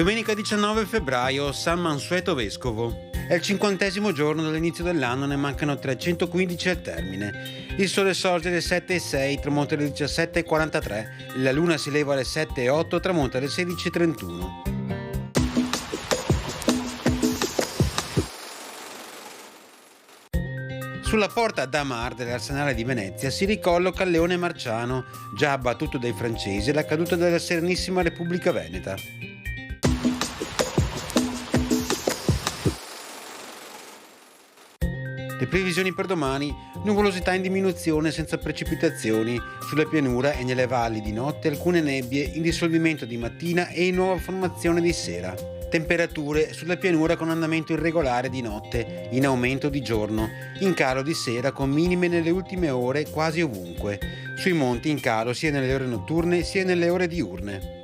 Domenica 19 febbraio, San Mansueto Vescovo. È il 50° giorno dall'inizio dell'anno, ne mancano 315 al termine. Il sole sorge alle 7:06, tramonta alle 17:43, la luna si leva alle 7:08, tramonta alle 16:31. Sulla porta d'Amar dell'Arsenale di Venezia si ricolloca il leone marciano, già abbattuto dai francesi alla caduta della Serenissima Repubblica Veneta. Le previsioni per domani: nuvolosità in diminuzione senza precipitazioni, sulla pianura e nelle valli di notte alcune nebbie in dissolvimento di mattina e in nuova formazione di sera. Temperature sulla pianura con andamento irregolare di notte, in aumento di giorno, in calo di sera con minime nelle ultime ore quasi ovunque. Sui monti in calo sia nelle ore notturne sia nelle ore diurne.